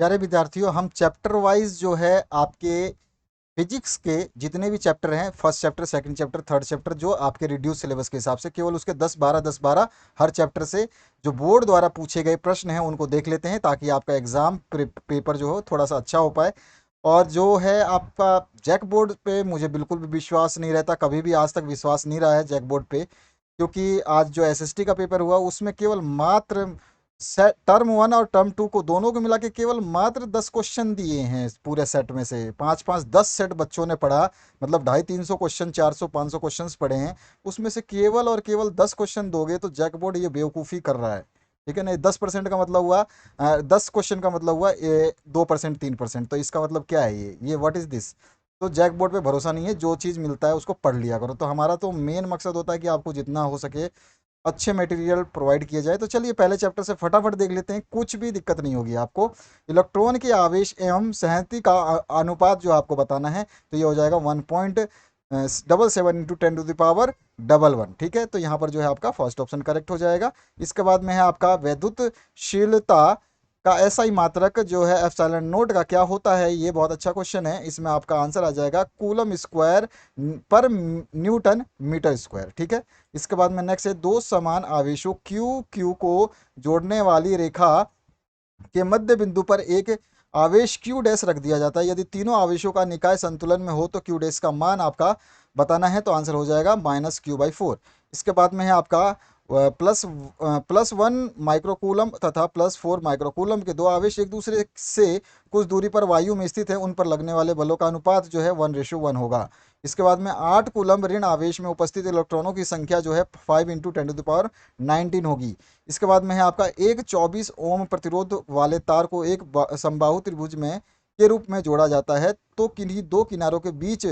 प्यारे विद्यार्थियों, हम चैप्टर वाइज जो है आपके फिजिक्स के जितने भी चैप्टर हैं, first chapter, second chapter, third chapter, जो आपके रिड्यूस सिलेबस के हिसाब से केवल उसके 10-12 हर चैप्टर से जो बोर्ड द्वारा पूछे गए प्रश्न हैं उनको देख लेते हैं, ताकि आपका एग्जाम पेपर जो हो थोड़ा सा अच्छा हो पाए। और जो है आपका जैक बोर्ड पे मुझे बिल्कुल भी विश्वास नहीं रहता, कभी भी आज तक विश्वास नहीं रहा है जैक बोर्ड पे। क्योंकि आज जो एसएसटी का पेपर हुआ उसमें केवल मात्र टर्म वन और टर्म टू को दोनों को मिला के केवल मात्र 10 क्वेश्चन दिए हैं पूरे सेट में से। पाँच पाँच 10 सेट बच्चों ने पढ़ा, मतलब 250-300 क्वेश्चन, 400-500 क्वेश्चन पढ़े हैं। उसमें से केवल और केवल 10 क्वेश्चन दोगे तो जैक बोर्ड ये बेवकूफ़ी कर रहा है। ठीक है ना? 10% का मतलब हुआ 10 क्वेश्चन का मतलब हुआ 2%, 3%। तो इसका मतलब क्या है? ये व्हाट इज़ दिस? तो जैक बोर्ड पे भरोसा नहीं है, जो चीज़ मिलता है उसको पढ़ लिया करो। तो हमारा तो मेन मकसद होता है कि आपको जितना हो सके अच्छे मटेरियल प्रोवाइड किया जाए। तो चलिए पहले चैप्टर से फटाफट देख लेते हैं, कुछ भी दिक्कत नहीं होगी आपको। इलेक्ट्रॉन के आवेश एवं संहति का अनुपात जो आपको बताना है, तो ये हो जाएगा 1.77 इंटू 10⁻11। ठीक है, तो यहाँ पर जो है आपका फर्स्ट ऑप्शन करेक्ट हो जाएगा। इसके बाद में है आपका वैद्युतशीलता का एसआई मात्रक जो है एप्सिलॉन नोट का क्या होता है। ये बहुत अच्छा क्वेश्चन है, इसमें आपका आंसर आ जाएगा कूलम स्क्वायर पर न्यूटन मीटर स्क्वायर। ठीक है, इसके बाद में नेक्स्ट है दो समान आवेशों क्यू क्यू को जोड़ने वाली रेखा के मध्य बिंदु पर एक आवेश क्यू डैश रख दिया जाता है। यदि तीनों आवेशों का निकाय संतुलन में हो तो क्यू डैश का मान आपका बताना है, तो आंसर हो जाएगा -q/4। इसके बाद में है आपका +1 माइक्रोकूलम तथा +4 माइक्रोकूलम के दो आवेश एक दूसरे से कुछ दूरी पर वायु में स्थित है, उन पर लगने वाले बलों का अनुपात जो है 1:1 होगा। इसके बाद में 8 कूलम ऋण आवेश में उपस्थित इलेक्ट्रॉनों की संख्या जो है 5 × 10⁻19 होगी। इसके बाद में है आपका एक 24 ओम प्रतिरोध वाले तार को एक समबाहु त्रिभुज में के रूप में जोड़ा जाता है, तो किन्हीं दो किनारों के बीच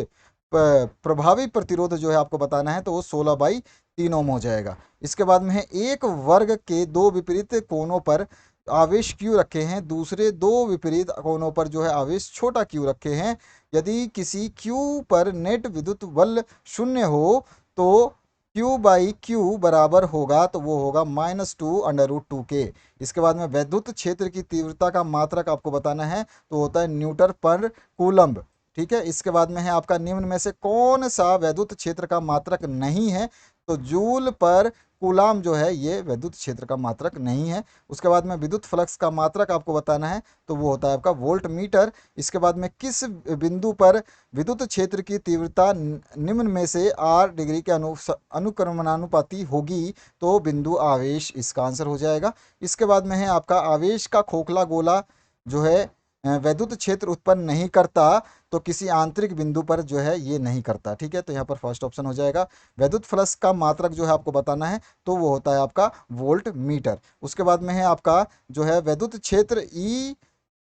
प्रभावी प्रतिरोध जो है आपको बताना है, तो वो 16/3 ओम हो जाएगा। इसके बाद में है एक वर्ग के दो विपरीत कोनों पर आवेश क्यू रखे हैं, दूसरे दो विपरीत कोनों पर जो है आवेश छोटा क्यू रखे हैं। यदि किसी क्यू पर नेट विद्युत बल शून्य हो तो Q/Q बराबर होगा, तो वो होगा -2 √2 के। इसके बाद में वैद्युत क्षेत्र की तीव्रता का मात्रक आपको बताना है, तो होता है न्यूटन पर कूलम्ब। ठीक है, इसके बाद में है आपका निम्न में से कौन सा वैद्युत क्षेत्र का मात्रक नहीं है, तो जूल पर कूलाम जो है ये वैद्युत क्षेत्र का मात्रक नहीं है। उसके बाद में विद्युत फ्लक्स का मात्रक आपको बताना है, तो वो होता है आपका वोल्ट मीटर। इसके बाद में किस बिंदु पर विद्युत क्षेत्र की तीव्रता निम्न में से R डिग्री के अनुक्रमणानुपाती होगी, तो बिंदु आवेश इसका आंसर हो जाएगा। इसके बाद में है आपका आवेश का खोखला गोला जो है वैद्युत क्षेत्र उत्पन्न नहीं करता, तो किसी आंतरिक बिंदु पर जो है ये नहीं करता। ठीक है, तो यहाँ पर फर्स्ट ऑप्शन हो जाएगा। वैद्युत फ्लक्स का मात्रक जो है आपको बताना है, तो वो होता है आपका वोल्ट मीटर। उसके बाद में है आपका जो है वैद्युत क्षेत्र ई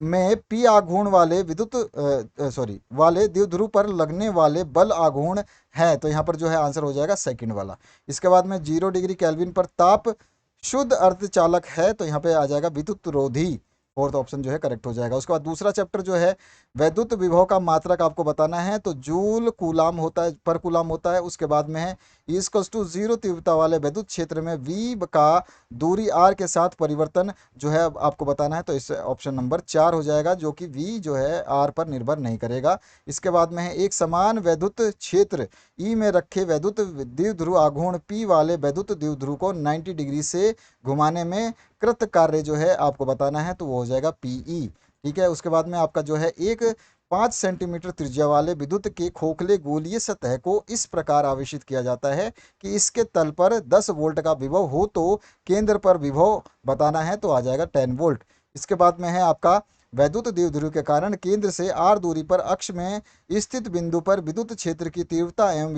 में पी आघूर्ण वाले वाले द्विध्रुव पर लगने वाले बल आघूर्ण है, तो यहाँ पर जो है आंसर हो जाएगा सेकंड वाला। इसके बाद में 0 डिग्री केल्विन पर ताप शुद्ध अर्धचालक है, तो यहाँ पे आ जाएगा विद्युत रोधी। फोर्थ ऑप्शन जो है करेक्ट हो जाएगा। उसके बाद दूसरा चैप्टर जो है वैद्युत विभव का मात्रक आपको बताना है, तो जूल कूलाम होता है, पर कूलाम होता है। उसके बाद में है E = 0 तीव्रता वाले वैद्युत क्षेत्र में V का दूरी r के साथ परिवर्तन जो है आपको बताना है, तो इस ऑप्शन नंबर 4 हो जाएगा, जो कि V जो है r पर निर्भर नहीं करेगा। इसके बाद में है एक समान वैद्युत क्षेत्र E में रखे वैद्युत द्विध्रुव आघूर्ण P वाले वैद्युत द्विध्रुव को 90 डिग्री से घुमाने में कृत कार्य जो है आपको बताना है, तो वो हो जाएगा PE। ठीक है, उसके बाद में आपका जो है एक 5 सेंटीमीटर त्रिज्या वाले विद्युत के खोखले गोलीय सतह को इस प्रकार आवेशित किया जाता है कि इसके तल पर 10 वोल्ट का विभव हो, तो केंद्र पर विभव बताना है, तो आ जाएगा 10 वोल्ट। इसके बाद में है आपका वैद्युत द्विध्रुव के कारण केंद्र से r दूरी पर अक्ष में स्थित बिंदु पर विद्युत क्षेत्र की तीव्रता एवं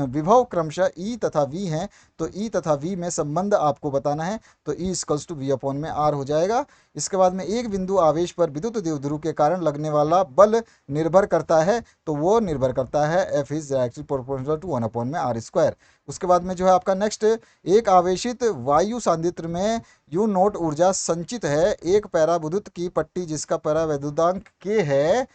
विभव क्रमशः E तथा V हैं, तो E तथा V में संबंध आपको बताना है, तो E = V/R हो जाएगा। इसके बाद में एक बिंदु आवेश पर विद्युत द्विध्रुव के कारण लगने वाला बल निर्भर करता है, तो वो निर्भर करता है F is directly proportional to 1/r²। उसके बाद में जो है आपका नेक्स्ट एक आवेशित वायु सांद्रित्र में U0 ऊर्जा संचित है, एक पैराविद्युत की पट्टी जिसका पैरावैद्युतांक K है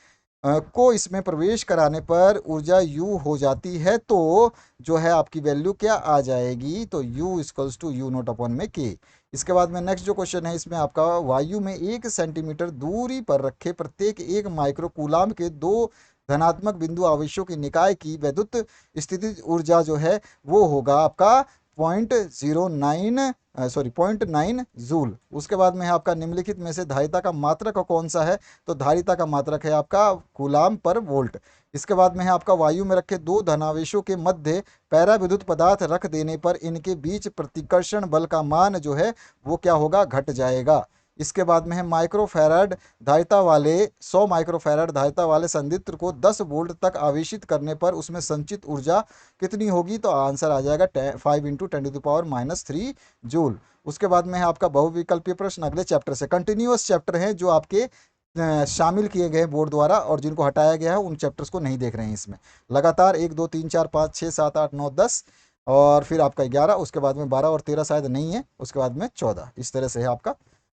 को इसमें प्रवेश कराने पर ऊर्जा U हो जाती है, तो जो है आपकी वैल्यू क्या आ जाएगी, तो U equals to U not upon में K। इसके बाद में नेक्स्ट जो क्वेश्चन है, इसमें आपका वायु में 1 सेंटीमीटर दूरी पर रखे प्रत्येक 1 माइक्रो कूलाम के 2 धनात्मक बिंदु आवेशों की निकाय की वैद्युत स्थिति ऊर्जा जो है वो होगा आपका 0.09 0.9 जूल। उसके बाद में है आपका निम्नलिखित में से धारिता का मात्रक कौन सा है, तो धारिता का मात्रक है आपका कूलाम पर वोल्ट। इसके बाद में है आपका वायु में रखे 2 धनावेशों के मध्य पैरा विद्युत पदार्थ रख देने पर इनके बीच प्रतिकर्षण बल का मान जो है वो क्या होगा, घट जाएगा। इसके बाद में है माइक्रोफैराड धारिता वाले 100 माइक्रोफैराड धारिता वाले संयंत्र को 10 वोल्ट तक आवेशित करने पर उसमें संचित ऊर्जा कितनी होगी, तो आंसर आ जाएगा 5 × 10⁻³ जूल। उसके बाद में है आपका बहुविकल्पीय प्रश्न अगले चैप्टर से। कंटिन्यूअस चैप्टर हैं जो आपके शामिल किए गए बोर्ड द्वारा, और जिनको हटाया गया है उन चैप्टर्स को नहीं देख रहे हैं इसमें। लगातार 1 2 3 4 5 6 7 8 9 10 और फिर आपका 11, उसके बाद में 12 और 13 शायद नहीं है, उसके बाद में 14, इस तरह से है आपका।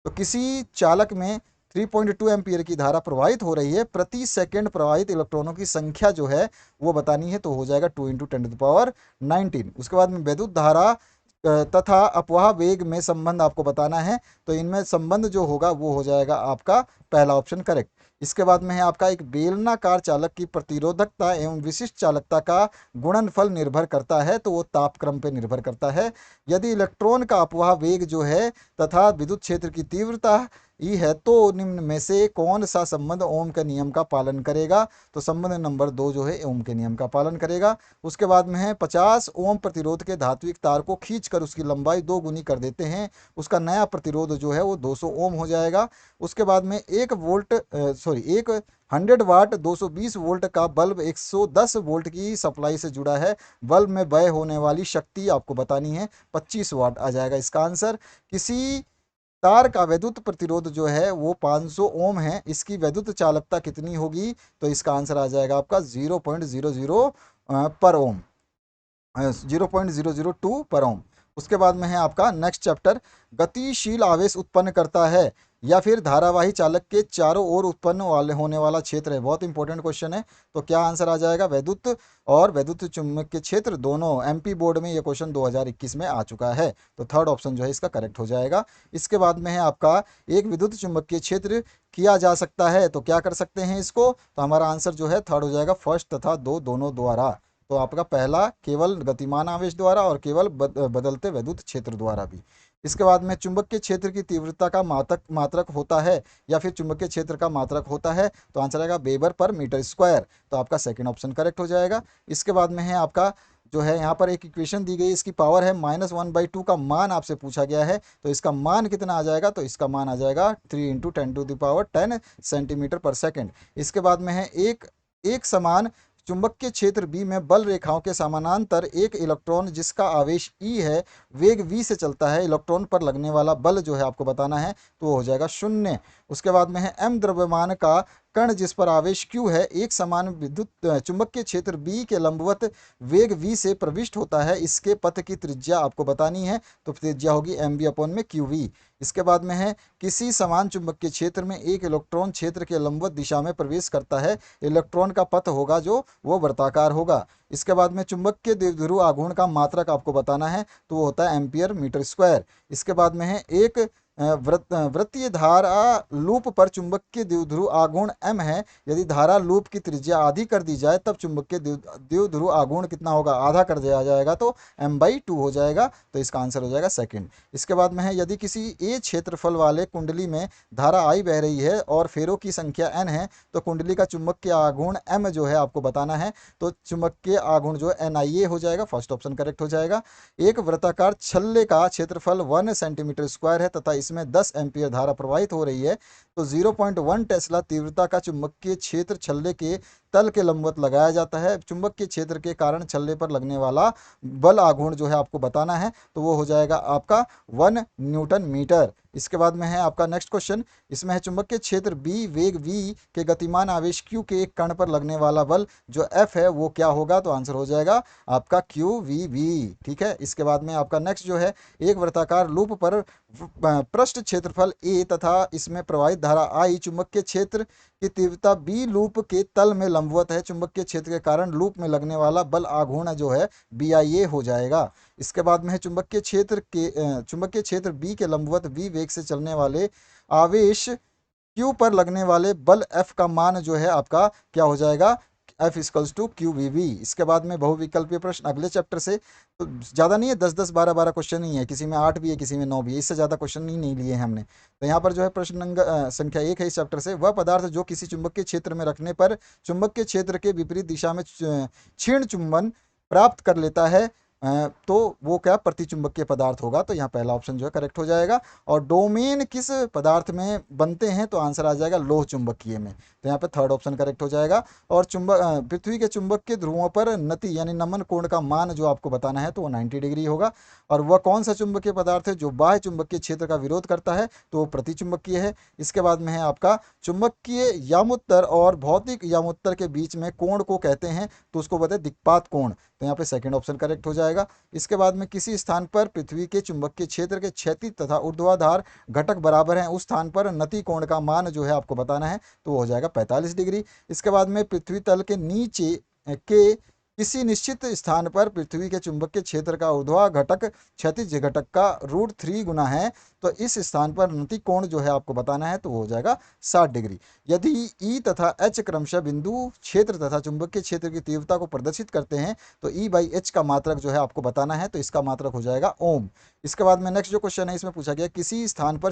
तो किसी चालक में 3.2 एम्पियर की धारा प्रवाहित हो रही है, प्रति सेकंड प्रवाहित इलेक्ट्रॉनों की संख्या जो है वो बतानी है, तो हो जाएगा 2 × 10⁻19। उसके बाद में वैद्युत धारा तथा अपवाह वेग में संबंध आपको बताना है, तो इनमें संबंध जो होगा वो हो जाएगा आपका पहला ऑप्शन करेक्ट। इसके बाद में है आपका एक बेलनाकार चालक की प्रतिरोधकता एवं विशिष्ट चालकता का गुणनफल निर्भर करता है, तो वो तापक्रम पे निर्भर करता है। यदि इलेक्ट्रॉन का अपवाह वेग जो है तथा विद्युत क्षेत्र की तीव्रता ई है, तो निम्न में से कौन सा संबंध ओम के नियम का पालन करेगा, तो संबंध नंबर 2 जो है ओम के नियम का पालन करेगा। उसके बाद में है 50 ओम प्रतिरोध के धात्विक तार को खींचकर उसकी लंबाई 2 गुनी कर देते हैं, उसका नया प्रतिरोध जो है वो 200 ओम हो जाएगा। उसके बाद में 100 वाट 220 वोल्ट का बल्ब 110 वोल्ट की सप्लाई से जुड़ा है, बल्ब में व्यय होने वाली शक्ति आपको बतानी है, 25 वाट आ जाएगा इसका आंसर। किसी तार का वैद्युत प्रतिरोध जो है वो 500 ओम है, इसकी वैद्युत चालकता कितनी होगी, तो इसका आंसर आ जाएगा आपका 0.002 पर ओम, 0.002 पर ओम। उसके बाद में है आपका नेक्स्ट चैप्टर, गतिशील आवेश उत्पन्न करता है या फिर धारावाही चालक के चारों ओर उत्पन्न वाले होने वाला क्षेत्र है। बहुत इंपॉर्टेंट क्वेश्चन है, तो क्या आंसर आ जाएगा, वैद्युत और वैद्युत चुंबकीय क्षेत्र दोनों। एमपी बोर्ड में ये क्वेश्चन 2021 में आ चुका है, तो थर्ड ऑप्शन जो है इसका करेक्ट हो जाएगा। इसके बाद में है आपका एक विद्युत चुंबकीय क्षेत्र किया जा सकता है, तो क्या कर सकते हैं इसको, तो हमारा आंसर जो है थर्ड हो जाएगा, फर्स्ट तथा दो दोनों द्वारा। तो आपका पहला केवल गतिमान आवेश द्वारा और केवल बदलते वैद्युत क्षेत्र द्वारा भी। इसके बाद में चुंबकीय क्षेत्र की तीव्रता का मात्रक होता है या फिर चुंबकीय क्षेत्र का मात्रक होता है, तो आंसर आएगा वेबर पर मीटर स्क्वायर, तो आपका सेकंड ऑप्शन करेक्ट हो जाएगा। इसके बाद में है आपका जो है यहाँ पर एक इक्वेशन दी गई, इसकी पावर है -1/2 का मान आपसे पूछा गया है, तो इसका मान कितना आ जाएगा, तो इसका मान आ जाएगा 3 × 10⁻10 सेंटीमीटर पर सेकेंड। इसके बाद में है एक समान चुंबकीय क्षेत्र बी में बल रेखाओं के समानांतर एक इलेक्ट्रॉन जिसका आवेश ई है वेग v से चलता है, इलेक्ट्रॉन पर लगने वाला बल जो है आपको बताना है, तो वो हो जाएगा 0। उसके बाद में है m द्रव्यमान का कण जिस पर आवेश q है एक समान विद्युत चुंबकीय क्षेत्र b के लंबवत वेग v से प्रविष्ट होता है, इसके पथ की त्रिज्या आपको बतानी है, तो त्रिज्या होगी mv/qv। इसके बाद में है किसी समान चुंबकीय क्षेत्र में एक इलेक्ट्रॉन क्षेत्र के लंबवत दिशा में प्रवेश करता है, इलेक्ट्रॉन का पथ होगा जो वो वृत्ताकार होगा। इसके बाद में चुंबक के द्विध्रुव आघूर्ण का मात्रक आपको बताना है, तो वो होता है एम्पियर मीटर स्क्वायर। इसके बाद में है एक वृत्तीय धारा लूप पर चुंबकीय द्विध्रुव आघूर्ण m है, यदि धारा लूप की त्रिज्या आधी कर दी जाए तब चुंबकीय द्विध्रुव आघूर्ण कितना होगा, आधा कर दिया जाएगा, तो m/2 हो जाएगा, तो इसका आंसर हो जाएगा सेकंड। इसके बाद में है यदि किसी a क्षेत्रफल वाले कुंडली में धारा I बह रही है और फेरों की संख्या n है, तो कुंडली का चुंबकीय आघूर्ण m जो है आपको बताना है, तो चुंबकीय आघूर्ण जो है NIA हो जाएगा, फर्स्ट ऑप्शन करेक्ट हो जाएगा। एक वृत्ताकार छल्ले का क्षेत्रफल 1 सेंटीमीटर स्क्वायर है तथा इसमें 10 एम्पियर धारा प्रवाहित हो रही है, तो 0.1 टेस्ला तीव्रता का चुंबकीय क्षेत्र छल्ले के तल के लंबवत लगाया जाता है। चुंबकीय क्षेत्र के कारण छल्ले पर लगने वाला बल आघूर्ण जो है आपको बताना है, तो वो हो जाएगा आपका 1 न्यूटन मीटर। इसके बाद में है आपका नेक्स्ट क्वेश्चन, इसमें है चुंबकीय क्षेत्र बी वेग v के गतिमान आवेश q के एक कण पर लगने वाला बल जो F है वो क्या होगा, तो आंसर हो जाएगा आपका QVV। ठीक है। इसके बाद में आपका नेक्स्ट जो है एक वृत्ताकार लूप पर पृष्ठ क्षेत्रफल a तथा इसमें प्रवाहित धारा I चुंबकीय क्षेत्र की तीव्रता बी लूप के तल में लंबवत है, चुंबकीय क्षेत्र के कारण लूप में लगने वाला बल आघूर्ण जो है BIA हो जाएगा। इसके बाद में है चुंबकीय क्षेत्र बी के लंबवत v वेग से चलने वाले आवेश Q पर लगने वाले बल F का मान जो है आपका क्या हो जाएगा, F equals to Q V V. इसके बाद में बहुविकल्पीय प्रश्न अगले चैप्टर से, तो ज़्यादा नहीं है, 10-10 12-12 क्वेश्चन ही है, किसी में 8 भी है किसी में 9 भी है, इससे ज़्यादा क्वेश्चन ही नहीं लिए हैं हमने। तो यहाँ पर जो है प्रश्न संख्या 1 है इस चैप्टर से, वह पदार्थ जो किसी चुंबकीय क्षेत्र में रखने पर चुंबकीय क्षेत्र के विपरीत दिशा में क्षीण चुंबन प्राप्त कर लेता है, तो वो क्या प्रतिचुंबकीय पदार्थ होगा। तो यहाँ पहला ऑप्शन जो है करेक्ट हो जाएगा। और डोमेन किस पदार्थ में बनते हैं, तो आंसर आ जाएगा लोह चुंबकीय में, तो यहाँ पे थर्ड ऑप्शन करेक्ट हो जाएगा। और पृथ्वी के चुंबक के ध्रुवों पर नति यानी नमन कोण का मान जो आपको बताना है तो वो 90 डिग्री होगा। और वह कौन सा चुंबकीय पदार्थ है जो बाह्य चुंबकीय क्षेत्र का विरोध करता है, तो वो प्रतिचुंबकीय है। इसके बाद में है आपका चुंबकीय यामुत्तर और भौतिक यामुत्तर के बीच में कोण को कहते हैं, तो उसको बताए दिक्पात कोण, तो यहाँ पे सेकंड ऑप्शन करेक्ट हो जाएगा। इसके बाद में किसी स्थान पर पृथ्वी के चुंबकीय क्षेत्र के क्षैतिज तथा ऊर्ध्वाधर घटक बराबर हैं, उस स्थान पर नति कोण का मान जो है आपको बताना है, तो वो हो जाएगा 45 डिग्री। इसके बाद में पृथ्वी तल के नीचे के किसी निश्चित स्थान पर पृथ्वी के चुंबकीय क्षेत्र का ऊर्ध्वाधर घटक क्षैतिज घटक का √3 गुना है, तो इस स्थान पर नति कोण जो है आपको बताना है, तो वो हो जाएगा 60 डिग्री। यदि E तथा H क्रमशः बिंदु क्षेत्र तथा चुंबकीय क्षेत्र की तीव्रता को प्रदर्शित करते हैं, तो E/H का मात्रक जो है आपको बताना है, तो इसका मात्रक हो जाएगा ओम। इसके बाद में नेक्स्ट जो क्वेश्चन है इसमें पूछा गया, किसी स्थान पर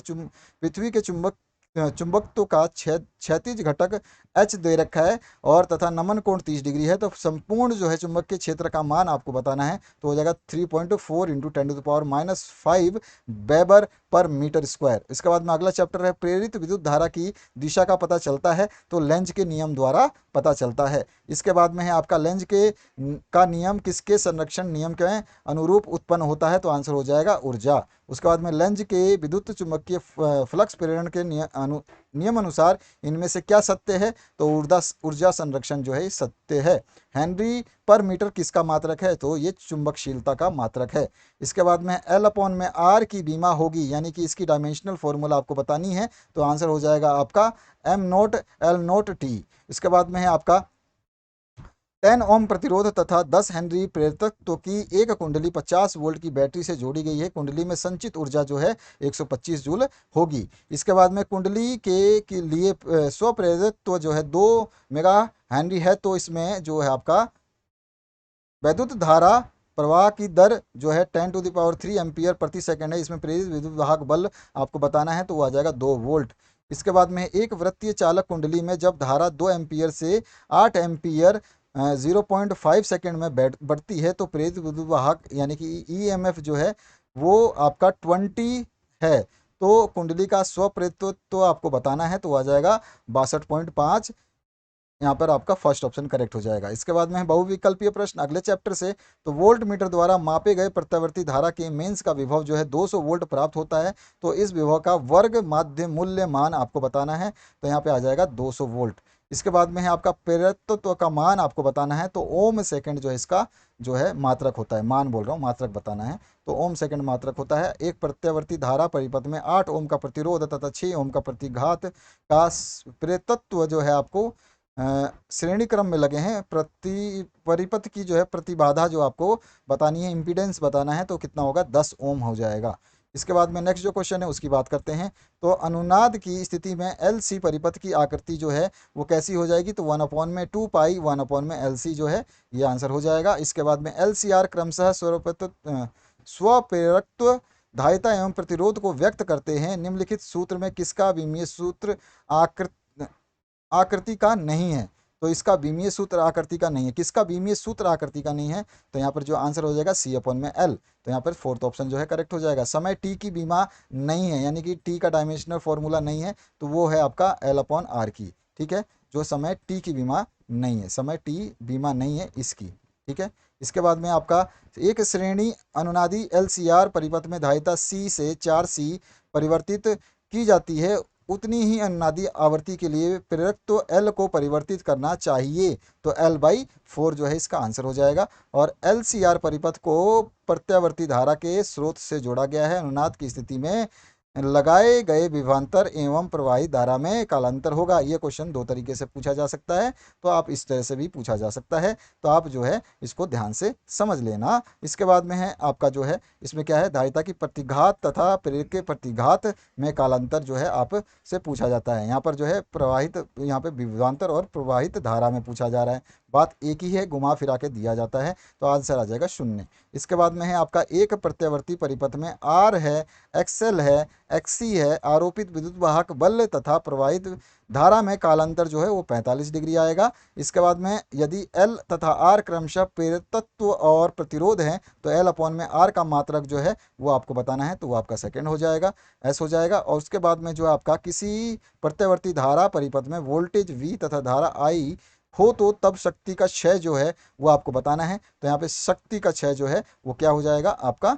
पृथ्वी के चुंबकत्व का क्षैतिज घटक H दे रखा है और तथा नमन कोण 30 डिग्री है, तो संपूर्ण जो है चुंबकीय क्षेत्र का मान आपको बताना है, तो हो जाएगा 3.4 × 10⁻⁵ वेबर पर मीटर स्क्वायर। इसके बाद में अगला चैप्टर है, प्रेरित विद्युत धारा की दिशा का पता चलता है, तो लेंज के नियम द्वारा पता चलता है। इसके बाद में है आपका लेंज का नियम किसके संरक्षण नियम के अनुरूप उत्पन्न होता है, तो आंसर हो जाएगा ऊर्जा। उसके बाद में लेंज के विद्युत चुंबकीय फ्लक्स प्रेरण के नियम अनुसार इनमें से क्या सत्य है, तो ऊर्जा संरक्षण जो है सत्य है। हेनरी पर मीटर किसका मात्रक है, तो ये चुंबकशीलता का मात्रक है। इसके बाद में L/R की बीमा होगी, यानी कि इसकी डायमेंशनल फॉर्मूला आपको बतानी है, तो आंसर हो जाएगा आपका m0 L0 T। इसके बाद में है आपका 10 ओम प्रतिरोध तथा 10 हेनरी प्रेरकत्व की एक कुंडली 50 वोल्ट की बैटरी से जोड़ी गई है, कुंडली में संचित ऊर्जा जो है 125 जूल होगी। इसके बाद में कुंडली के लिए स्वप्रेरितत्व जो है 2 मेगा हेनरी है, तो इसमें जो है आपका वैद्युत धारा प्रवाह की दर जो है 10⁻³ एम्पियर प्रति सेकंड है, इसमें प्रेरित विद्युत वाहक बल आपको बताना है, तो वो आ जाएगा 2 वोल्ट। इसके बाद में एक वृत्तीय चालक कुंडली में जब धारा 2 एम्पियर से 8 एम्पियर 0.5 सेकेंड में बढ़ती है, तो प्रेरित विद्युत वाहक यानी कि EMF जो है वो आपका 20 है, तो कुंडली का स्वप्रेरितत्व तो आपको बताना है, तो आ जाएगा 62.5। यहाँ पर आपका फर्स्ट ऑप्शन करेक्ट हो जाएगा। इसके बाद में है बहुविकल्पीय प्रश्न अगले चैप्टर से, तो वोल्ट मीटर द्वारा मापे गए प्रत्यावर्ती धारा के मेंस का विभव जो है 200 वोल्ट प्राप्त होता है, तो इस विभव का वर्ग माध्य मूल्य मान आपको बताना है, तो यहाँ पे आ जाएगा 200 वोल्ट। इसके बाद में है आपका प्रेरकत्व का मान आपको बताना है, तो ओम सेकंड जो है इसका जो है मात्रक होता है, मान बोल रहा हूँ, मात्रक बताना है, तो ओम सेकंड मात्रक होता है। एक प्रत्यावर्ती धारा परिपथ में 8 ओम का प्रतिरोध तथा 6 ओम का प्रतिघात का प्रेरकत्व जो है आपको श्रेणी क्रम में लगे हैं। प्रति परिपथ की जो है प्रतिबाधा जो आपको बतानी है, इम्पीडेंस बताना है, तो कितना होगा 10 ओम हो जाएगा। इसके बाद में नेक्स्ट जो क्वेश्चन है उसकी बात करते हैं, तो अनुनाद की स्थिति में LC परिपथ की आकृति जो है वो कैसी हो जाएगी, तो 1/2 पाई 1/LC जो है ये आंसर हो जाएगा। इसके बाद में LCR क्रमशः स्वप्रेरकत्व धारिता एवं प्रतिरोध को व्यक्त करते हैं, निम्नलिखित सूत्र में किसका विमीय सूत्र आकृति का नहीं है, तो इसका बीमीय सूत्र आकृति का नहीं है, किसका बीमीय सूत्र आकृति का नहीं है, तो यहाँ पर जो आंसर हो जाएगा C/L, तो यहाँ पर फोर्थ ऑप्शन जो है करेक्ट हो जाएगा। समय T की बीमा नहीं है, यानी कि T का डायमेंशनल फॉर्मूला नहीं है, तो वो है आपका L/R की, ठीक है, जो समय T की बीमा नहीं है, समय T बीमा नहीं है इसकी, ठीक है। इसके बाद में आपका एक श्रेणी अनुनादी LCR परिपथ में धारिता C से 4C परिवर्तित की जाती है, उतनी ही अनुनादी आवृत्ति के लिए प्रेरकत्व L को परिवर्तित करना चाहिए, तो L/4 जो है इसका आंसर हो जाएगा। और LCR परिपथ को प्रत्यावर्ती धारा के स्रोत से जोड़ा गया है, अनुनाद की स्थिति में लगाए गए विभवांतर एवं प्रवाहित धारा में कालांतर होगा। ये क्वेश्चन दो तरीके से पूछा जा सकता है, तो आप इस तरह से भी पूछा जा सकता है, तो आप जो है इसको ध्यान से समझ लेना। इसके बाद में है आपका जो है इसमें क्या है, धारिता की प्रतिघात तथा प्रेरक के प्रतिघात में कालांतर जो है आप से पूछा जाता है। यहाँ पर जो है प्रवाहित, यहाँ पे विभवांतर और प्रवाहित धारा में पूछा जा रहा है, बात एक ही है, घुमा फिरा के दिया जाता है, तो आंसर आ जाएगा 0। इसके बाद में है आपका एक प्रत्यावर्ती परिपथ में आर है, एक्सएल है, एक्सी है, आरोपित विद्युत वाहक बल तथा प्रवाहित धारा में कालांतर जो है वो 45 डिग्री आएगा। इसके बाद में यदि एल तथा आर क्रमशः प्रेरकत्व और प्रतिरोध है, तो एल अपॉन में आर का मात्रक जो है वो आपको बताना है, तो वो आपका सेकंड हो जाएगा, एस हो जाएगा। और उसके बाद में जो आपका किसी प्रत्यावर्ती धारा परिपथ में वोल्टेज वी तथा धारा आई हो, तो तब शक्ति का क्षय जो है वो आपको बताना है। तो यहाँ पे शक्ति का क्षय जो है वो क्या हो जाएगा आपका,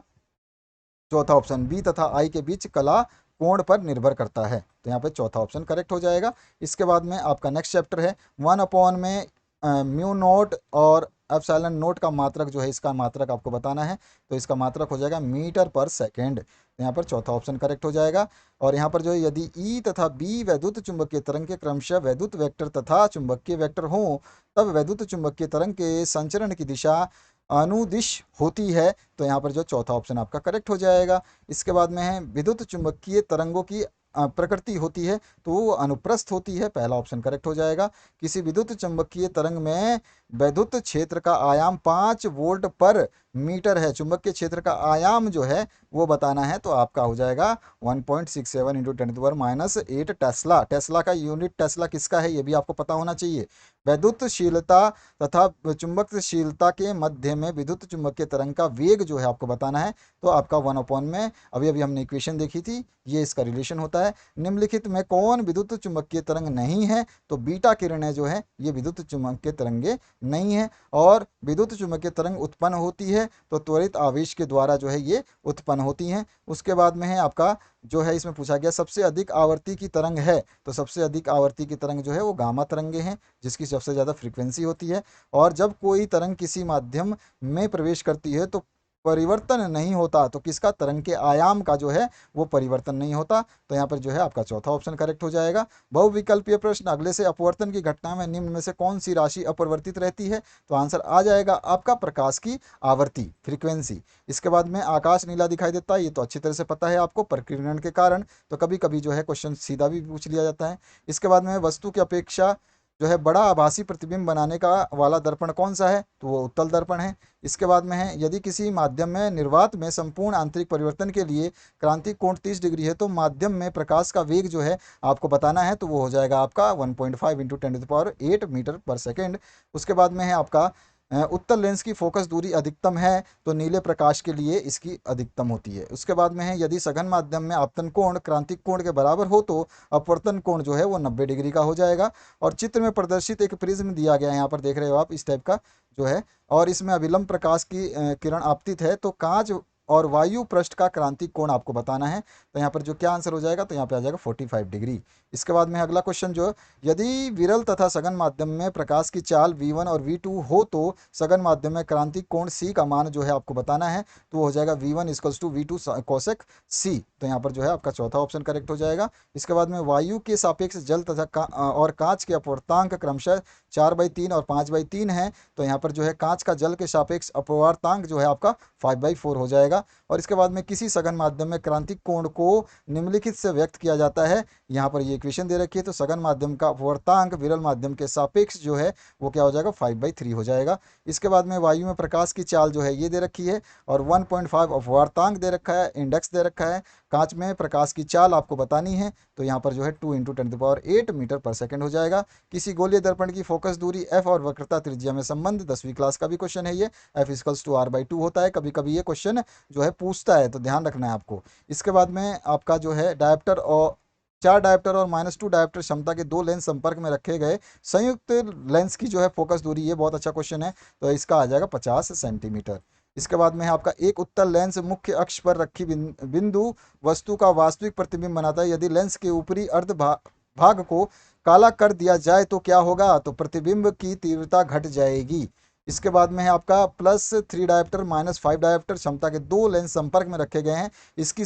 चौथा ऑप्शन बी तथा आई के बीच कला कोण पर निर्भर करता है, तो यहाँ पे चौथा ऑप्शन करेक्ट हो जाएगा। इसके बाद में आपका नेक्स्ट चैप्टर है 1 अपॉन में म्यू नोट और एप्सिलॉन नोट का मात्रक जो है, इसका मात्रक आपको बताना है, तो इसका मात्रक हो जाएगा मीटर पर सेकेंड, तो यहाँ पर चौथा ऑप्शन करेक्ट हो जाएगा। और यहाँ पर जो है यदि ई तथा बी वैद्युत चुंबकीय तरंग के क्रमशः वैद्युत वेक्टर तथा चुंबकीय वेक्टर हों, तब वैद्युत चुंबकीय तरंग के संचरण की दिशा अनुदिश होती है, तो यहाँ पर जो चौथा ऑप्शन आपका करेक्ट हो जाएगा। इसके बाद में है विद्युत चुंबकीय तरंगों की प्रकृति होती है, तो वो अनुप्रस्थ होती है, पहला ऑप्शन करेक्ट हो जाएगा। किसी विद्युत चुंबकीय तरंग में वैद्युत क्षेत्र का आयाम 5 वोल्ट पर मीटर है, चुंबकीय क्षेत्र का आयाम जो है वो बताना है, तो आपका हो जाएगा 1.67 इंटू 10⁻⁸ टेस्ला। टेस्ला का यूनिट टेस्ला किसका है ये भी आपको पता होना चाहिए। वैद्युतशीलता तथा चुंबकशीलता के मध्य में विद्युत चुंबकीय तरंग का वेग जो है आपको बताना है, तो आपका 1 में अभी अभी हमने इक्वेशन देखी थी, ये इसका रिलेशन होता है। निम्नलिखित में कौन विद्युत चुंबकीय तरंग नहीं है, तो बीटा किरणें जो है ये विद्युत चुंबकीय तरंगे नहीं है। और विद्युत चुंबकीय तरंग उत्पन्न होती है तो त्वरित आवेश के द्वारा जो है ये उत्पन्न होती हैं। उसके बाद में है आपका जो है इसमें पूछा गया सबसे अधिक आवर्ती की तरंग है, तो सबसे अधिक आवर्ती की तरंग जो है वो गामा तरंगे हैं, जिसकी सबसे ज़्यादा फ्रीक्वेंसी होती है। और जब कोई तरंग किसी माध्यम में प्रवेश करती है तो परिवर्तन नहीं होता, तो किसका, तरंग के आयाम का जो है वो परिवर्तन नहीं होता, तो यहाँ पर जो है आपका चौथा ऑप्शन करेक्ट हो जाएगा। बहुविकल्पीय प्रश्न, अगले से अपवर्तन की घटना में निम्न में से कौन सी राशि अपरिवर्तित रहती है, तो आंसर आ जाएगा आपका प्रकाश की आवर्ती, फ्रीक्वेंसी। इसके बाद में आकाश नीला दिखाई देता है, ये तो अच्छी तरह से पता है आपको, प्रकीर्णन के कारण, तो कभी कभी जो है क्वेश्चन सीधा भी पूछ लिया जाता है। इसके बाद में वस्तु की अपेक्षा जो है बड़ा आभासी प्रतिबिंब बनाने का वाला दर्पण कौन सा है, तो वो उत्तल दर्पण है। इसके बाद में है यदि किसी माध्यम में निर्वात में संपूर्ण आंतरिक परिवर्तन के लिए क्रांतिक कोण 30 डिग्री है, तो माध्यम में प्रकाश का वेग जो है आपको बताना है, तो वो हो जाएगा आपका 1.5 इंटू 10⁸ मीटर पर सेकेंड। उसके बाद में है आपका उत्तल लेंस की फोकस दूरी अधिकतम है, तो नीले प्रकाश के लिए इसकी अधिकतम होती है। उसके बाद में है यदि सघन माध्यम में आपतन कोण क्रांतिक कोण के बराबर हो, तो अपवर्तन कोण जो है वो 90 डिग्री का हो जाएगा। और चित्र में प्रदर्शित एक प्रिज्म दिया गया है, यहाँ पर देख रहे हो आप, इस टाइप का जो है, और इसमें अविलंब प्रकाश की किरण आपतित है, तो कांच और वायु पृष्ठ का क्रांतिक कोण आपको बताना है, तो यहाँ पर जो क्या आंसर हो जाएगा, तो यहाँ पे आ जाएगा 45 डिग्री। इसके बाद में अगला क्वेश्चन जो, यदि विरल तथा सघन माध्यम में प्रकाश की चाल v1 और v2 हो, तो सघन माध्यम में क्रांतिक कोण c का मान जो है आपको बताना है, तो वो हो जाएगा v1 equals to v2 cosec c, तो यहाँ पर जो है आपका चौथा ऑप्शन करेक्ट हो जाएगा। इसके बाद में वायु के सापेक्ष जल तथा और कांच के अपवर्तांक क्रमशः 4/3 और 5/3 है, तो यहाँ पर जो है कांच का जल के सापेक्ष अपवर्तांक जो है आपका 5/4 हो जाएगा। और इसके बाद में किसी सघन माध्यम में क्रांतिक कोण को निम्नलिखित से व्यक्त किया जाता है, यहाँ पर ये इक्वेशन दे रखी है, तो सघन माध्यम का अपवर्तांक विरल माध्यम के सापेक्ष जो है वो क्या हो जाएगा, 5/3 हो जाएगा। इसके बाद में वायु में प्रकाश की चाल जो है ये दे रखी है, और 1.5 अपवर्तांक दे रखा है, इंडेक्स दे रखा है। कांच में प्रकाश की चाल आपको बतानी है, तो यहाँ पर जो है 2 इंटू 10⁸ मीटर पर सेकेंड हो जाएगा। किसी गोलीय दर्पण की फोकस दूरी f और वक्रता त्रिज्या में संबंध, 10वीं क्लास का भी क्वेश्चन है ये, f इक्वल्स टू r/2 होता है, कभी कभी ये क्वेश्चन जो है पूछता है, तो ध्यान रखना है आपको। इसके बाद में आपका जो है डायप्टर और 4 डायप्टर और -2 डायप्टर क्षमता के 2 लेंस संपर्क में रखे गए संयुक्त लेंस की जो है फोकस दूरी, ये बहुत अच्छा क्वेश्चन है, तो इसका आ जाएगा 50 सेंटीमीटर। इसके बाद में है आपका एक उत्तल लेंस मुख्य अक्ष पर रखी बिंदु वस्तु का वास्तविक प्रतिबिंब बनाता है, यदि लेंस के ऊपरी अर्ध भाग को काला कर दिया जाए तो क्या होगा, तो प्रतिबिंब की तीव्रता घट जाएगी। इसके बाद में है आपका +3 डायप्टर -5 डायप्टर क्षमता के 2 लेंस संपर्क में रखे गए हैं, इसकी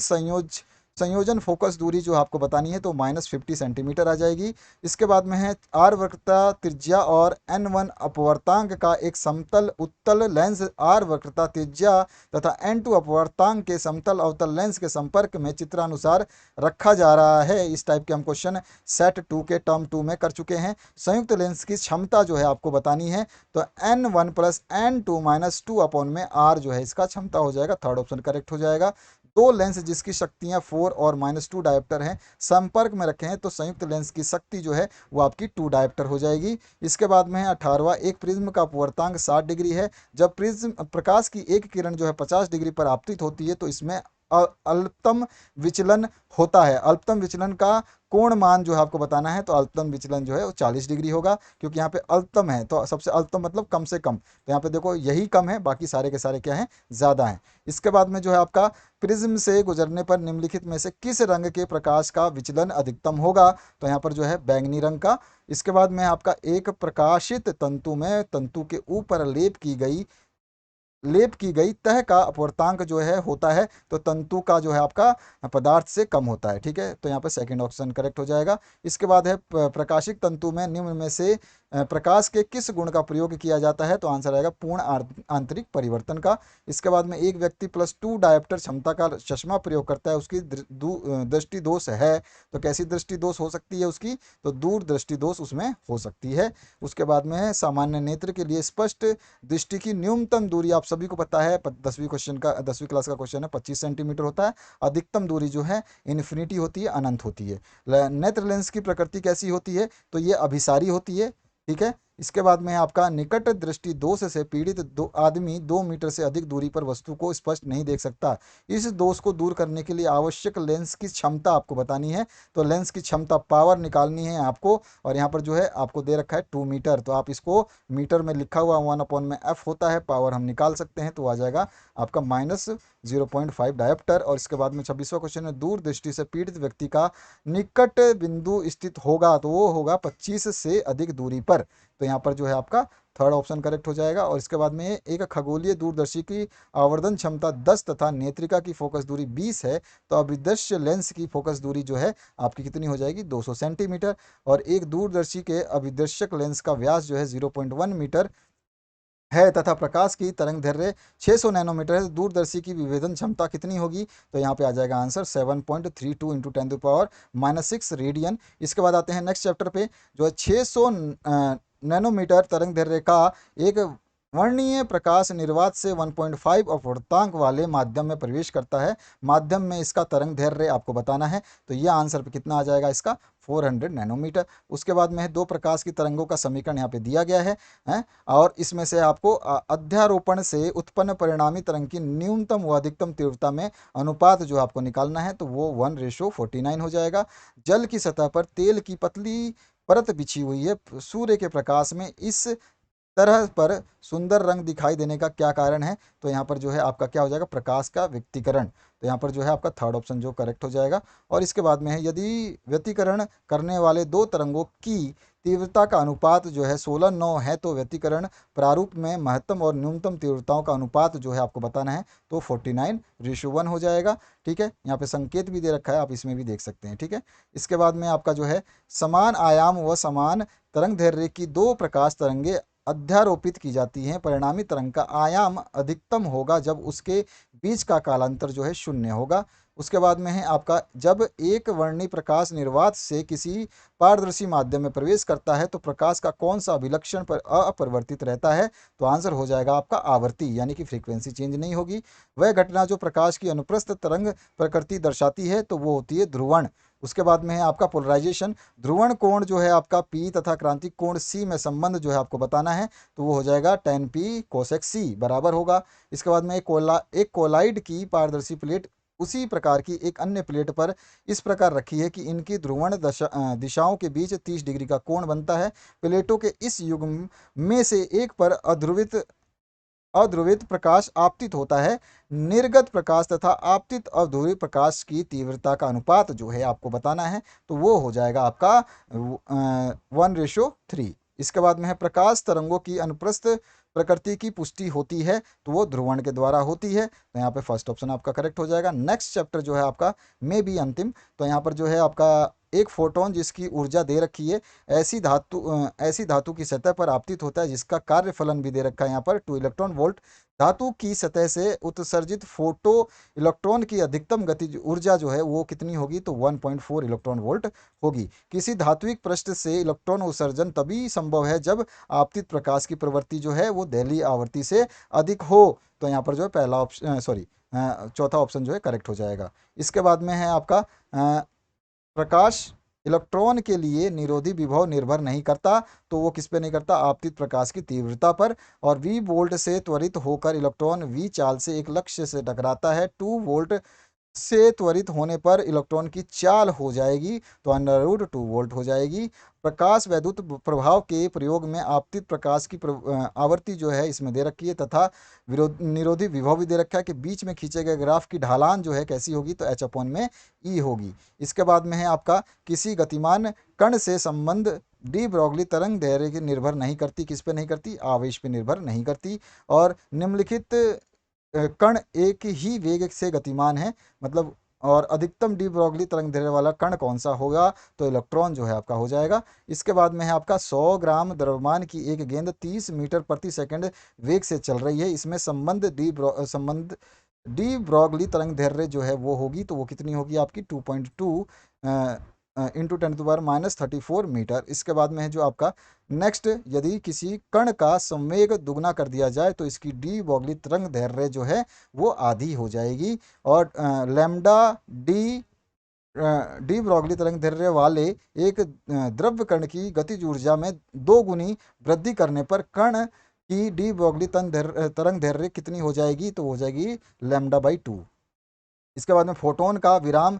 संयोजन फोकस दूरी जो आपको बतानी है तो -50 सेंटीमीटर आ जाएगी। इसके बाद में है आर वक्रता त्रिज्या और n1 अपवर्तांक का एक समतल उत्तल लेंस आर वक्रता त्रिज्या तथा n2 अपवर्तांक के समतल अवतल लेंस के संपर्क में चित्रानुसार रखा जा रहा है। इस टाइप के हम क्वेश्चन सेट 2 के टर्म 2 में कर चुके हैं। संयुक्त लेंस की क्षमता जो है आपको बतानी है तो n1 + n2 - 2 अपॉन में r जो है इसका क्षमता हो जाएगा। थर्ड ऑप्शन करेक्ट हो जाएगा। दो लेंस जिसकी शक्तियां 4 और -2 डायोप्टर हैं संपर्क में रखे हैं तो संयुक्त लेंस की शक्ति जो है वो आपकी 2 डायोप्टर हो जाएगी। इसके बाद में है 18वां, एक प्रिज्म का अपवर्तांक 60 डिग्री है। जब प्रिज्म प्रकाश की एक किरण जो है 50 डिग्री पर आपतित होती है तो इसमें अल्पतम विचलन होता है। अल्पतम विचलन का कोण मान जो है आपको बताना है तो अल्पतम विचलन जो है वो 40 डिग्री होगा, क्योंकि यहाँ पे अल्पतम है तो सबसे अल्पतम मतलब कम से कम, तो यहाँ पे देखो यही कम है, बाकी सारे के सारे क्या हैं, ज़्यादा हैं। इसके बाद में जो है आपका प्रिज्म से गुजरने पर निम्नलिखित में से किस रंग के प्रकाश का विचलन अधिकतम होगा, तो यहाँ पर जो है बैंगनी रंग का। इसके बाद में आपका एक प्रकाशित तंतु में तंतु के ऊपर लेप की गई तह का अपवर्तांक जो है होता है तो तंतु का जो है आपका पदार्थ से कम होता है। ठीक है, तो यहाँ पे सेकंड ऑप्शन करेक्ट हो जाएगा। इसके बाद है प्रकाशिक तंतु में निम्न में से प्रकाश के किस गुण का प्रयोग किया जाता है, तो आंसर आएगा पूर्ण आंतरिक परिवर्तन का। इसके बाद में एक व्यक्ति +2 डायोप्टर क्षमता का चश्मा प्रयोग करता है, उसकी दृष्टि दोष है, तो कैसी दृष्टि दोष हो सकती है उसकी, तो दूर दृष्टि दोष उसमें हो सकती है। उसके बाद में सामान्य नेत्र के लिए स्पष्ट दृष्टि की न्यूनतम दूरी आप सभी को पता है, 10वीं क्लास का क्वेश्चन है, 25 सेंटीमीटर होता है। अधिकतम दूरी जो है इन्फिनिटी होती है, अनंत होती है। नेत्र लेंस की प्रकृति कैसी होती है, तो ये अभिसारी होती है। ठीक है, इसके बाद में आपका निकट दृष्टि दोष से पीड़ित आदमी 2 मीटर से अधिक दूरी पर वस्तु को स्पष्ट नहीं देख सकता। इस दोष को दूर करने के लिए आवश्यक लेंस की क्षमता आपको बतानी है, तो लेंस की क्षमता पावर निकालनी है आपको, और यहाँ पर जो है आपको दे रखा है 2 मीटर, तो आप इसको मीटर में लिखा हुआ 1/f होता है, पावर हम निकाल सकते हैं तो आ जाएगा आपका -0.5 डायोप्टर। और इसके बाद में 26वां क्वेश्चन है, दूर दृष्टि से पीड़ित व्यक्ति का निकट बिंदु स्थित होगा, तो वो होगा 25 से अधिक दूरी पर, तो यहाँ पर जो है आपका थर्ड ऑप्शन करेक्ट हो जाएगा। और इसके बाद में एक खगोलीय दूरदर्शी की आवर्धन क्षमता 10 तथा नेत्रिका की फोकस दूरी 20 है, तो अभिदृश्य लेंस की फोकस दूरी जो है आपकी कितनी हो जाएगी, 200 सेंटीमीटर। और एक दूरदर्शी के अभिदर्शक लेंस का व्यास जो है 0.1 मीटर है तथा प्रकाश की तरंग दैर्घ्य 600 नैनोमीटर है, तो दूरदर्शी की विभेदन क्षमता कितनी होगी, तो यहाँ पे आ जाएगा आंसर 7.32 × 10⁻⁶ रेडियन। इसके बाद आते हैं नेक्स्ट चैप्टर पे, जो है 600 नैनोमीटर तरंग दैर्घ्य का एक वर्णीय प्रकाश निर्वात से 1.5 अपवर्तांक वाले माध्यम में प्रवेश करता है। माध्यम में इसका तरंग दैर्घ्य आपको बताना है, तो यह आंसर पे कितना आ जाएगा इसका 400 नैनोमीटर। उसके बाद में है दो प्रकाश की तरंगों का समीकरण यहाँ पे दिया गया है और इसमें से आपको अध्यारोपण से उत्पन्न परिणामी तरंग की न्यूनतम व अधिकतम तीव्रता में अनुपात जो आपको निकालना है, तो वो 1:49 हो जाएगा। जल की सतह पर तेल की पतली परत बिछी हुई है, सूर्य के प्रकाश में इस तरह पर सुंदर रंग दिखाई देने का क्या कारण है, तो यहाँ पर जो है आपका क्या हो जाएगा, प्रकाश का व्यक्तीकरण, तो यहाँ पर जो है आपका थर्ड ऑप्शन जो करेक्ट हो जाएगा। और इसके बाद में है यदि व्यतिकरण करने वाले दो तरंगों की तीव्रता का अनुपात जो है 16:9 है, तो व्यतिकरण प्रारूप में महत्तम और न्यूनतम तीव्रताओं का अनुपात जो है आपको बताना है, तो 49:1 हो जाएगा। ठीक है, यहाँ पे संकेत भी दे रखा है, आप इसमें भी देख सकते हैं। ठीक है, इसके बाद में आपका जो है समान आयाम व समान तरंग दैर्घ्य की दो प्रकाश तरंगे अध्यारोपित की जाती हैं। परिणामी तरंग का आयाम अधिकतम होगा जब उसके बीच का कालांतर जो है 0 होगा। उसके बाद में है आपका जब एक वर्णी प्रकाश निर्वात से किसी पारदर्शी माध्यम में प्रवेश करता है तो प्रकाश का कौन सा अभिलक्षण पर अपरिवर्तित रहता है, तो आंसर हो जाएगा आपका आवर्ती, यानी कि फ्रीक्वेंसी चेंज नहीं होगी। वह घटना जो प्रकाश की अनुप्रस्थ तरंग प्रकृति दर्शाती है तो वो होती है ध्रुवण। उसके बाद में है आपका पोलराइजेशन, ध्रुवण कोण जो है आपका P तथा क्रांतिक कोण C में संबंध जो है आपको बताना है, तो वो हो जाएगा tan P cosec C बराबर होगा। इसके बाद में एक कोलाइड की पारदर्शी प्लेट उसी प्रकार की एक अन्य प्लेट पर इस प्रकार रखी है कि इनकी ध्रुवण दिशाओं के बीच 30 डिग्री का कोण बनता है। प्लेटों के इस युग्म में से एक पर अध्रुवित प्रकाश आपतित होता है। निर्गत प्रकाश तथा आपतित अध्रुवित प्रकाश की तीव्रता का अनुपात जो है आपको बताना है, तो वो हो जाएगा आपका 1:3। इसके बाद में है प्रकाश तरंगों की अनुप्रस्थ प्रकृति की पुष्टि होती है तो वो ध्रुवण के द्वारा होती है। तो यहाँ पे फर्स्ट ऑप्शन आपका करेक्ट हो जाएगा। नेक्स्ट चैप्टर जो है आपका में बी अंतिम। तो यहाँ पर जो है आपका एक फोटोन जिसकी ऊर्जा दे रखी है ऐसी धातु की सतह पर आपतित होता है जिसका कार्यफलन भी दे रखा है यहाँ पर 2 इलेक्ट्रॉन वोल्ट। धातु की सतह से उत्सर्जित फोटो इलेक्ट्रॉन की अधिकतम गतिज ऊर्जा जो है वो कितनी होगी, तो 1.4 इलेक्ट्रॉन वोल्ट होगी। किसी धात्विक पृष्ठ से इलेक्ट्रॉन उत्सर्जन तभी संभव है जब आपतित प्रकाश की प्रवृत्ति जो है वो दैलीय आवृत्ति से अधिक हो। तो यहाँ पर जो है पहला ऑप्शन चौथा ऑप्शन जो है करेक्ट हो जाएगा। इसके बाद में है आपका प्रकाश इलेक्ट्रॉन के लिए निरोधी विभव निर्भर नहीं करता। तो वो किस पे नहीं करता, आपतित प्रकाश की तीव्रता पर। और वी वोल्ट से त्वरित होकर इलेक्ट्रॉन वी चाल से एक लक्ष्य से टकराता है। 2 वोल्ट से त्वरित होने पर इलेक्ट्रॉन की चाल हो जाएगी तो √2 वोल्ट हो जाएगी। प्रकाश वैद्युत प्रभाव के प्रयोग में आपतित प्रकाश की आवृत्ति जो है इसमें दे रखी है तथा निरोधी विभव भी दे रखा है कि बीच में खींचे गए ग्राफ की ढालान जो है कैसी होगी, तो H/E होगी। इसके बाद में है आपका किसी गतिमान कण से संबंध डी ब्रॉगली तरंग दैर्घ्य की निर्भर नहीं करती। किस पे नहीं करती, आवेश पे निर्भर नहीं करती। और निम्नलिखित कण एक ही वेग से गतिमान है, मतलब और अधिकतम डी ब्रॉगली तरंग दैर्घ्य वाला कण कौन सा होगा, तो इलेक्ट्रॉन जो है आपका हो जाएगा। इसके बाद में है आपका 100 ग्राम द्रव्यमान की एक गेंद 30 मीटर प्रति सेकंड वेग से चल रही है। इसमें संबंध डी ब्रॉगली तरंग दैर्घ्य जो है वो होगी, तो वो कितनी होगी आपकी 2.2 इंटू 10⁻34 मीटर। इसके बाद में है जो आपका नेक्स्ट, यदि किसी कण का संवेग दुगना कर दिया जाए तो इसकी डी ब्रॉगली तरंग दैर्घ्य जो है वो आधी हो जाएगी। और लैम्डा डी डी ब्रॉगली तरंग दैर्घ्य वाले एक द्रव्य कण की गतिज ऊर्जा में 2 गुनी वृद्धि करने पर कण की डी ब्रॉगली तरंग दैर्घ्य कितनी हो जाएगी, तो हो जाएगी λ/2। इसके बाद में फोटोन का विराम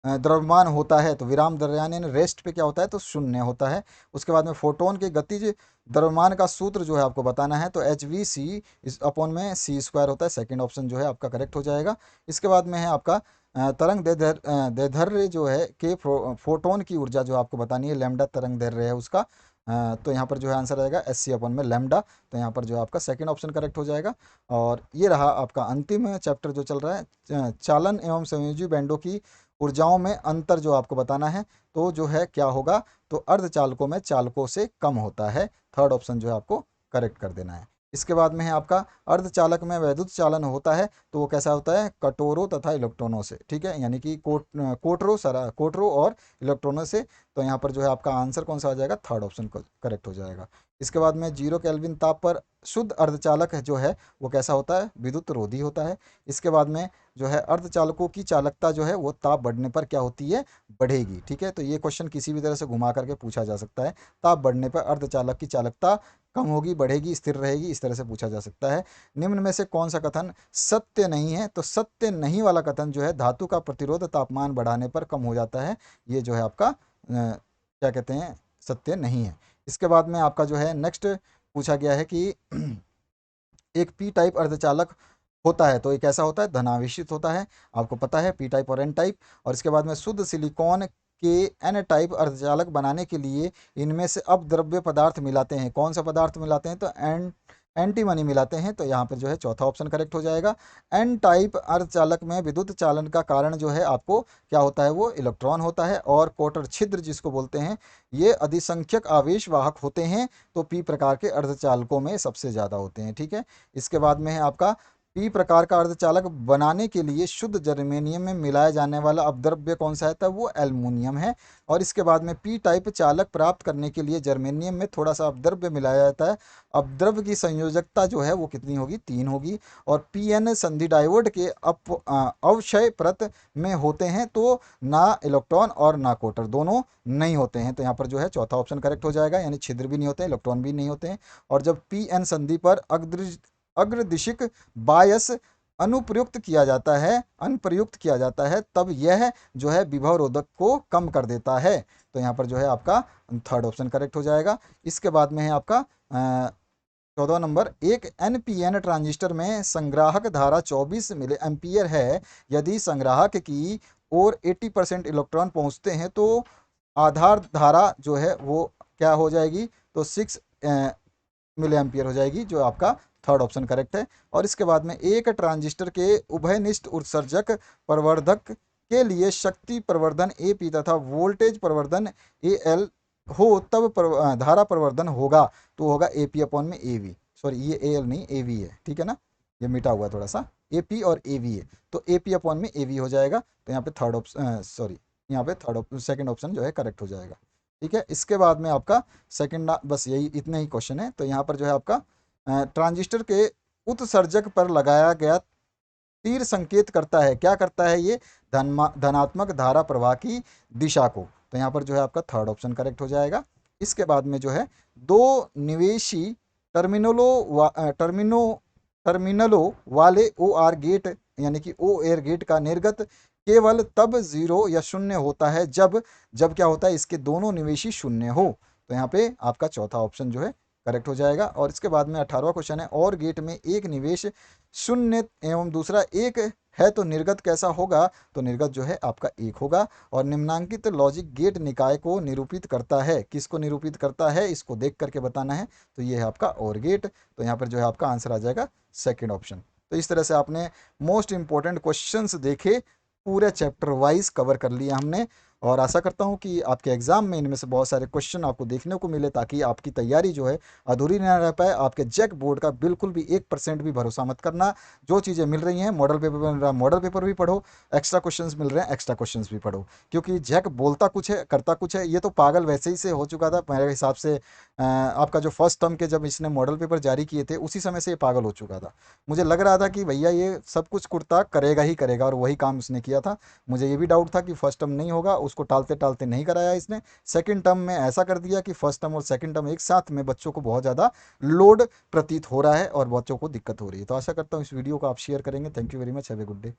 द्रव्यमान होता है तो विराम द्रव्यमान यानी रेस्ट पे क्या होता है, तो शून्य होता है। उसके बाद में फोटोन के गतिज द्रव्यमान का सूत्र जो है आपको बताना है, तो HV/c इस अपॉन में c² होता है। सेकंड ऑप्शन जो है आपका करेक्ट हो जाएगा। इसके बाद में है आपका तरंग दैर्ध्य जो है के फोटोन की ऊर्जा जो आपको बतानी है, लैम्डा तरंग दैर्ध्य है उसका। तो यहाँ पर जो है आंसर आएगा SC/λ। तो यहाँ पर जो है आपका सेकंड ऑप्शन करेक्ट हो जाएगा। और ये रहा आपका अंतिम चैप्टर जो चल रहा है, चालन एवं संयोजी बैंडों की ऊर्जाओं में अंतर जो आपको बताना है। तो जो है क्या होगा, तो अर्धचालकों में चालकों से कम होता है। थर्ड ऑप्शन जो है आपको करेक्ट कर देना है। इसके बाद में है आपका अर्धचालक में वैद्युत चालन होता है तो वो कैसा होता है, कटोरों तथा इलेक्ट्रॉनों से, ठीक है, यानी कि कोटरों और इलेक्ट्रॉनों से। तो यहाँ पर जो है आपका आंसर कौन सा आ जाएगा, थर्ड ऑप्शन करेक्ट हो जाएगा। इसके बाद में 0 केल्विन ताप पर शुद्ध अर्धचालक जो है वो कैसा होता है, विद्युत रोधी होता है। इसके बाद में जो है अर्धचालकों की चालकता जो है वो ताप बढ़ने पर क्या होती है, बढ़ेगी। ठीक है, तो ये क्वेश्चन किसी भी तरह से घुमा करके पूछा जा सकता है। ताप बढ़ने पर अर्धचालक की चालकता कम होगी, बढ़ेगी, स्थिर रहेगी, इस तरह से पूछा जा सकता है। निम्न में से कौन सा कथन सत्य नहीं है, तो सत्य नहीं वाला कथन जो है धातु का प्रतिरोध तापमान बढ़ाने पर कम हो जाता है, ये जो है आपका क्या कहते हैं, सत्य नहीं है। इसके बाद में आपका जो है नेक्स्ट पूछा गया है कि एक पी टाइप अर्धचालक होता है तो एक ऐसा होता है, धनावेशित होता है, आपको पता है, पी टाइप और एन टाइप। और इसके बाद में शुद्ध सिलिकॉन के एन टाइप अर्धचालक बनाने के लिए इनमें से अपद्रव्य पदार्थ मिलाते हैं। कौन सा पदार्थ मिलाते हैं, तो एंटीमनी मिलाते हैं। तो यहाँ पर जो है चौथा ऑप्शन करेक्ट हो जाएगा। एन टाइप अर्धचालक में विद्युत चालन का कारण जो है आपको क्या होता है, वो इलेक्ट्रॉन होता है। और कोटर छिद्र जिसको बोलते हैं, ये अधिसंख्यक आवेश वाहक होते हैं, तो पी प्रकार के अर्धचालकों में सबसे ज़्यादा होते हैं। ठीक है, इसके बाद में है आपका पी प्रकार का अर्धचालक बनाने के लिए शुद्ध जर्मेनियम में मिलाया जाने वाला अपद्रव्य कौन सा है, वो एल्युमिनियम है। और इसके बाद में पी टाइप चालक प्राप्त करने के लिए जर्मेनियम में थोड़ा सा अपद्रव्य मिलाया जाता है। अपद्रव्य की संयोजकता जो है वो कितनी होगी, 3 होगी। और पी एन संधि डायोड के अवक्षय परत में होते हैं, तो ना इलेक्ट्रॉन और ना कोटर, दोनों नहीं होते हैं। तो यहाँ पर जो है चौथा ऑप्शन करेक्ट हो जाएगा, यानी छिद्र भी नहीं होते हैं, इलेक्ट्रॉन भी नहीं होते हैं। और जब पी एन संधि पर अग्रदिशिक बायस अनुप्रयुक्त किया जाता है तब यह जो है विभव रोधक को कम कर देता है। तो यहाँ पर जो है आपका थर्ड ऑप्शन करेक्ट हो जाएगा। इसके बाद में है आपका 14 नंबर, एक NPN ट्रांजिस्टर में संग्राहक धारा 24 मिली एम्पियर है। यदि संग्राहक की ओर 80% इलेक्ट्रॉन पहुँचते हैं तो आधार धारा जो है वो क्या हो जाएगी, तो 6 मिली एम्पियर हो जाएगी, जो आपका थर्ड ऑप्शन करेक्ट है। और इसके बाद में एक ट्रांजिस्टर के उभयनिष्ठ उत्सर्जक प्रवर्धक के लिए शक्ति प्रवर्धन ए पी तथा वोल्टेज प्रवर्धन ए एल हो तब धारा प्रवर्धन होगा, तो होगा ए पी अपॉन में ए वी। सॉरी, ये ए एल नहीं, ए वी है, ठीक है ना, ये मिटा हुआ थोड़ा सा, ए पी और ए वी है, तो ए पी अपॉन में ए वी हो जाएगा। तो यहाँ पे थर्ड ऑप्शन, सॉरी, यहाँ पे थर्ड ऑप्शन, सेकंड ऑप्शन जो है करेक्ट हो जाएगा। ठीक है, इसके बाद में आपका सेकंड, बस यही इतने ही क्वेश्चन है। तो यहाँ पर जो है आपका ट्रांजिस्टर के उत्सर्जक पर लगाया गया तीर संकेत करता है, क्या करता है ये, धनात्मक धारा प्रवाह की दिशा को। तो यहाँ पर जो है आपका थर्ड ऑप्शन करेक्ट हो जाएगा। इसके बाद में जो है दो निवेशी टर्मिनलों वाले ओ आर गेट यानी कि ओ एयर गेट का निर्गत केवल तब जीरो या शून्य होता है जब जब क्या होता है, इसके दोनों निवेशी शून्य हो। तो यहाँ पे आपका चौथा ऑप्शन जो है करेक्ट हो जाएगा। और इसके बाद में 18वां क्वेश्चन है, और गेट में एक निवेश शून्य एवं दूसरा एक है तो निर्गत कैसा होगा, तो निर्गत जो है आपका एक होगा। और निम्नांकित लॉजिक गेट निकाय को निरूपित करता है, किसको निरूपित करता है, इसको देख करके बताना है। तो ये है आपका और गेट। तो यहाँ पर जो है आपका आंसर आ जाएगा सेकेंड ऑप्शन। तो इस तरह से आपने मोस्ट इंपॉर्टेंट क्वेश्चंस देखे, पूरे चैप्टर वाइज कवर कर लिया हमने। और आशा करता हूँ कि आपके एग्जाम में इनमें से बहुत सारे क्वेश्चन आपको देखने को मिले, ताकि आपकी तैयारी जो है अधूरी ना रह पाए। आपके जैक बोर्ड का बिल्कुल भी 1% भी भरोसा मत करना। जो चीज़ें मिल रही हैं, मॉडल पेपर मिल रहा है, मॉडल पेपर भी पढ़ो, एक्स्ट्रा क्वेश्चंस मिल रहे हैं, एक्स्ट्रा क्वेश्चंस भी पढ़ो। क्योंकि जैक बोलता कुछ है, करता कुछ है। ये तो पागल वैसे ही से हो चुका था मेरे हिसाब से। आपका जो फर्स्ट टर्म के जब इसने मॉडल पेपर जारी किए थे, उसी समय से ये पागल हो चुका था। मुझे लग रहा था कि भैया ये सब कुछ कुर्ता करेगा ही करेगा, और वही काम उसने किया था। मुझे ये भी डाउट था कि फर्स्ट टर्म नहीं होगा, उसको टालते टालते नहीं कराया इसने। सेकंड टर्म में ऐसा कर दिया कि फर्स्ट टर्म और सेकंड टर्म एक साथ में बच्चों को बहुत ज़्यादा लोड प्रतीत हो रहा है और बच्चों को दिक्कत हो रही है। तो आशा करता हूँ इस वीडियो को आप शेयर करेंगे। Thank you very much, have a good day.